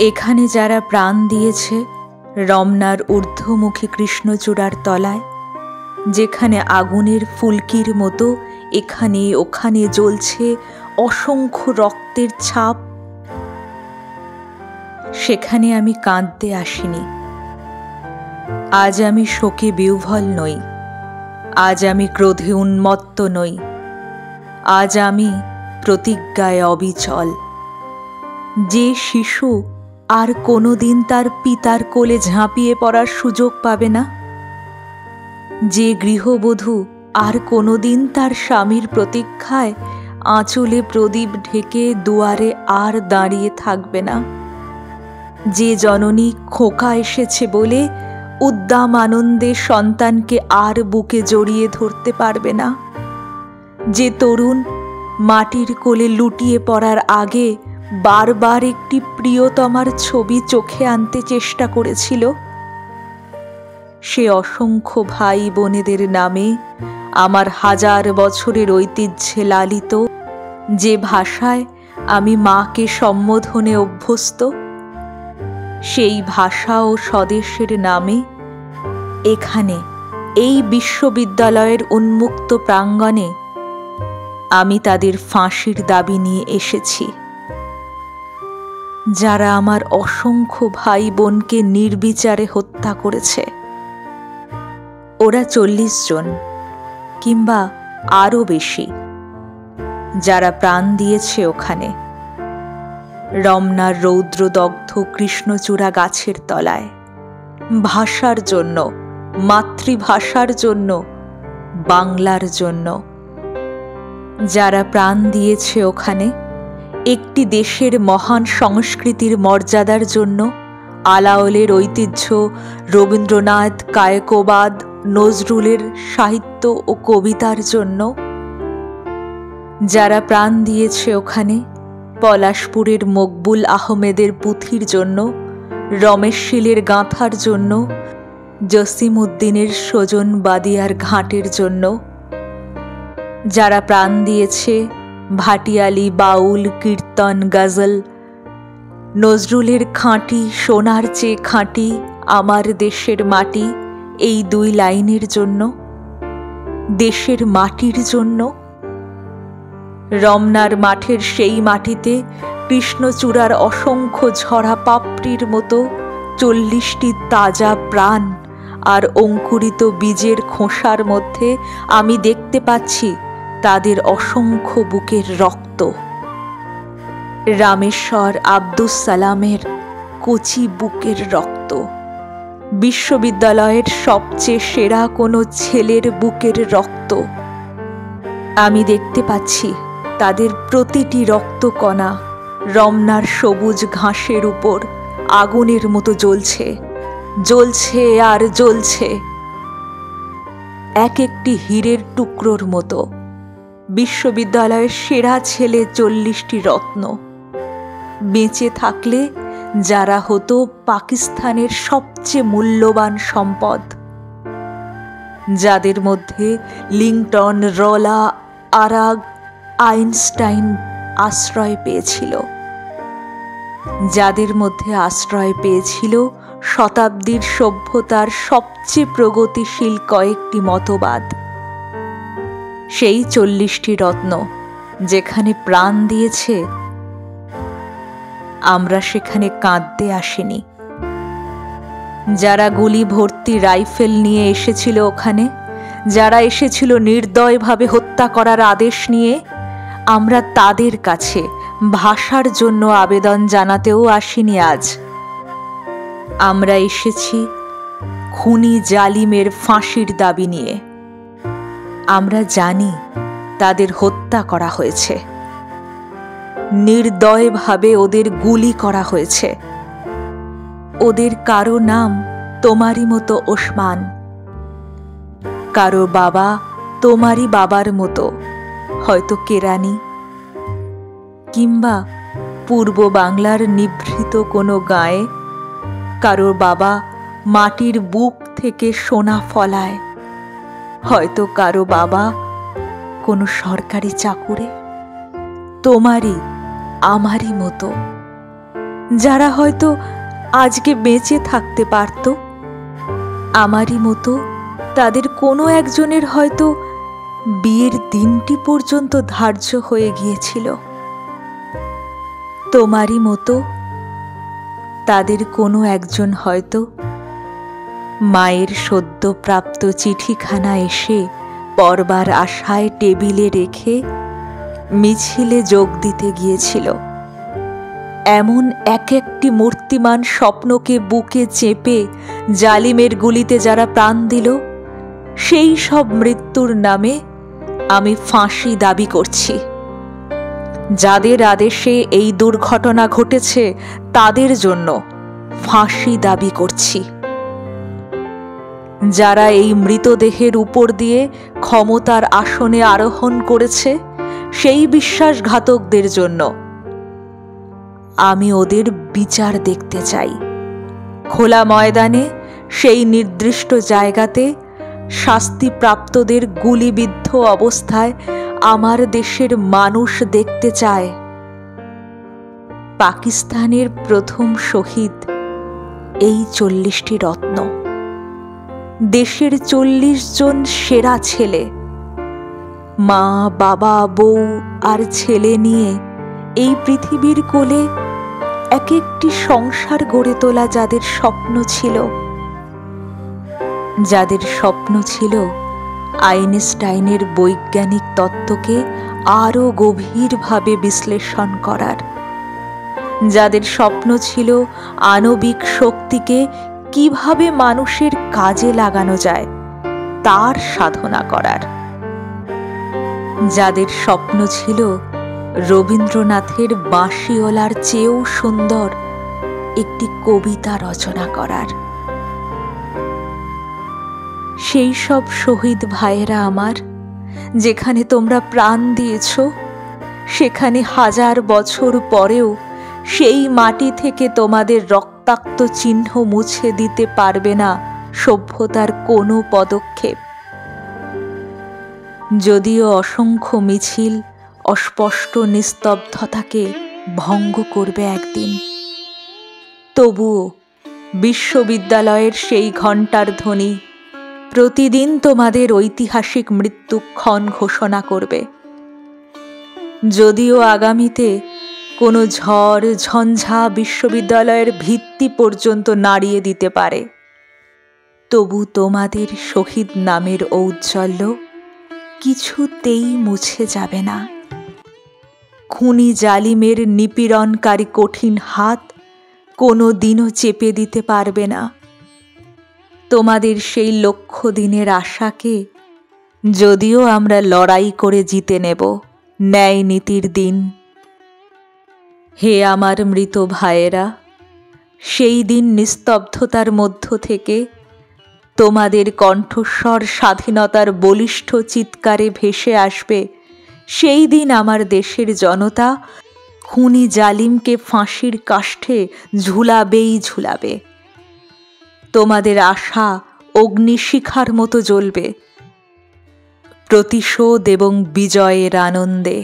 এখানে যারা প্রাণ দিয়েছে রমনার ঊর্ধ্বমুখী কৃষ্ণচূড়ার তলায়, যেখানে আগুনের ফুলকির মতো এখানে ওখানে জ্বলছে অসংখ্য রক্তের ছাপ, সেখানে আমি কাঁদতে আসিনি। আজ আমি শোকে বিহ্বল নই, আজ আমি ক্রোধে উন্মত্ত নই, আজ আমি প্রতিজ্ঞায় অবিচল। যে শিশু আর কোনোদিন তার পিতার কোলে ঝাঁপিয়ে পড়ার সুযোগ পাবে না, যে গৃহবধূ আর কোনোদিন তার স্বামীর প্রতীক্ষায় আঁচলে প্রদীপ ঢেকে দুয়ারে আর দাঁড়িয়ে থাকবে না, যে জননী খোকা এসেছে বলে উদ্দাম আনন্দে সন্তানকে আর বুকে জড়িয়ে ধরতে পারবে না, যে তরুণ মাটির কোলে লুটিয়ে পড়ার আগে বারবার একটি প্রিয়তমার ছবি চোখে আনতে চেষ্টা করেছিল, সে অসংখ্য ভাই বোনেদের নামে আমার হাজার বছরের ঐতিহ্যে লালিত যে ভাষায় আমি মাকে সম্বোধনে অভ্যস্ত, সেই ভাষা ও স্বদেশের নামে এখানে এই বিশ্ববিদ্যালয়ের উন্মুক্ত প্রাঙ্গণে আমি তাদের ফাঁসির দাবি নিয়ে এসেছি। যারা আমার অসংখ্য ভাই বোনকে নির্বিচারে হত্যা করেছে, ওরা 40 জন কিংবা আরও বেশি, যারা প্রাণ দিয়েছে ওখানে রমনার রৌদ্রদগ্ধ কৃষ্ণচূড়া গাছের তলায়, ভাষার জন্য, মাতৃভাষার জন্য, বাংলার জন্য, যারা প্রাণ দিয়েছে ওখানে একটি দেশের মহান সংস্কৃতির মর্যাদার জন্য, আলাওলের ঐতিহ্য, রবীন্দ্রনাথ, কায়কোবাদ, নজরুলের সাহিত্য ও কবিতার জন্য, যারা প্রাণ দিয়েছে ওখানে পলাশপুরের মকবুল আহমেদের পুঁথির জন্য, রমেশ শীলের গাঁথার জন্য, জসিম উদ্দিনের সজন বাদিয়ার ঘাটের জন্য, যারা প্রাণ দিয়েছে ভাটিয়ালি, বাউল, কীর্তন, গজল, নজরুলের খাঁটি সোনার চেয়ে খাঁটি আমার দেশের মাটি এই 2 লাইনের জন্য, দেশের মাটির জন্য। রমনার মাঠের সেই মাটিতে কৃষ্ণচূড়ার অসংখ্য ঝরা পাপড়ির মতো 40টি তাজা প্রাণ আর অঙ্কুরিত বীজের খোসার মধ্যে আমি দেখতে পাচ্ছি তাদের অসংখ্য বুকের রক্ত। রামেশ্বর আব্দুস সালামের কচি বুকের রক্ত, বিশ্ববিদ্যালয়ের সবচেয়ে সেরা কোনো ছেলের বুকের রক্ত। আমি দেখতে পাচ্ছি তাদের প্রতিটি রক্তকণা রমনার সবুজ ঘাসের উপর আগুনের মতো জ্বলছে, জ্বলছে আর জ্বলছে, এক একটি হীরের টুকরোর মতো। বিশ্ববিদ্যালয়ের সেরা ছেলে 40টি রত্ন বেঁচে থাকলে যারা হতো পাকিস্তানের সবচেয়ে মূল্যবান সম্পদ, যাদের মধ্যে লিংটন, রলা, আরাগ, আইনস্টাইন আশ্রয় পেয়েছিল, যাদের মধ্যে আশ্রয় পেয়েছিল শতাব্দীর সভ্যতার সবচেয়ে প্রগতিশীল কয়েকটি মতবাদ। সেই 40টি রত্ন যেখানে প্রাণ দিয়েছে, আমরা সেখানে কাঁদতে আসিনি। যারা গুলি ভর্তি রাইফেল নিয়ে এসেছিল ওখানে, যারা এসেছিল নির্দয়ভাবে হত্যা করার আদেশ নিয়ে, আমরা তাদের কাছে ভাষার জন্য আবেদন জানাতেও আসিনি আজ। আমরা এসেছি খুনি জালিমের ফাঁসির দাবি নিয়ে। আমরা জানি তাদের হত্যা করা হয়েছে, নির্দয়ভাবে ওদের গুলি করা হয়েছে। ওদের কারো নাম তোমারই মতো ওসমান, কারো বাবা তোমারই বাবার মতো হয়তো কেরানি, কিংবা পূর্ব বাংলার নিভৃত কোনো গায়ে কারো বাবা মাটির বুক থেকে সোনা ফলায়, হয়তো কারো বাবা কোনো সরকারি চাকুরে। তোমারই আমারই মতো, যারা হয়তো আজকে বেঁচে থাকতে পারত। আমারই মতো তাদের কোনো একজনের হয়তো বিয়ের দিনটি পর্যন্ত ধার্য হয়ে গিয়েছিল। তোমারই মতো তাদের কোনো একজন হয়তো মায়ের সদ্যপ্রাপ্ত চিঠিখানা এসে পড়বার আশায় টেবিলে রেখে মিছিলে যোগ দিতে গিয়েছিল। এমন এক একটি মূর্তিমান স্বপ্নকে বুকে চেপে জালিমের গুলিতে যারা প্রাণ দিল, সেই সব মৃত্যুর নামে আমি ফাঁসি দাবি করছি। যাদের আদেশে এই দুর্ঘটনা ঘটেছে তাদের জন্য ফাঁসি দাবি করছি। যারা এই মৃতদেহের উপর দিয়ে ক্ষমতার আসনে আরোহণ করেছে সেই বিশ্বাসঘাতকদের জন্য আমি ওদের বিচার দেখতে চাই। খোলা ময়দানে সেই নির্দিষ্ট জায়গাতে শাস্তিপ্রাপ্তদের গুলিবিদ্ধ অবস্থায় আমার দেশের মানুষ দেখতে চায়। পাকিস্তানের প্রথম শহীদ এই 40টি রত্ন, দেশের 40 জন সেরা ছেলে, মা বাবা বউ আর ছেলে নিয়ে এই পৃথিবীর কোলে এক একটি সংসার গড়ে তোলা যাদের স্বপ্ন ছিল, যাদের স্বপ্ন ছিল আইনস্টাইনের বৈজ্ঞানিক তত্ত্বকে আরও গভীরভাবে বিশ্লেষণ করার, যাদের স্বপ্ন ছিল আণবিক শক্তিকে কিভাবে মানুষের কাজে লাগানো যায় তার সাধনা করার, যাদের স্বপ্ন ছিল রবীন্দ্রনাথের বাঁশিওয়ালার চেয়েও সুন্দর একটি কবিতা রচনা করার। সেই সব শহীদ ভাইয়েরা আমার, যেখানে তোমরা প্রাণ দিয়েছ, সেখানে 1000 বছর পরেও সেই মাটি থেকে তোমাদের রক্তাক্ত চিহ্ন মুছে দিতে পারবে না সভ্যতার কোনো পদক্ষেপ। যদিও অসংখ্য মিছিল অস্পষ্ট নিস্তব্ধতাকে ভঙ্গ করবে একদিন, তবুও বিশ্ববিদ্যালয়ের সেই ঘণ্টার ধ্বনি প্রতিদিন তোমাদের ঐতিহাসিক মৃত্যুক্ষণ ঘোষণা করবে। যদিও আগামীতে কোনো ঝড় ঝঞ্ঝা বিশ্ববিদ্যালয়ের ভিত্তি পর্যন্ত নাড়িয়ে দিতে পারে, তবু তোমাদের শহীদ নামের ঔজ্জ্বল্য কিছুতেই মুছে যাবে না। খুনি জালিমের নিপীড়নকারী কঠিন হাত কোনো দিনও চেপে দিতে পারবে না তোমাদের সেই লক্ষ দিনের আশাকে। যদিও আমরা লড়াই করে জিতে নেব ন্যায় নীতির দিন। হে আমার মৃত ভাইয়েরা, সেই দিন নিস্তব্ধতার মধ্য থেকে তোমাদের কণ্ঠস্বর স্বাধীনতার বলিষ্ঠ চিৎকারে ভেসে আসবে। সেই দিন আমার দেশের জনতা খুনি জালিমকে ফাঁসির কাষ্ঠে ঝুলাবেই ঝুলাবে। তোমাদের আশা অগ্নিশিখার মতো জ্বলবে প্রতিশোধ এবং বিজয়ের আনন্দে।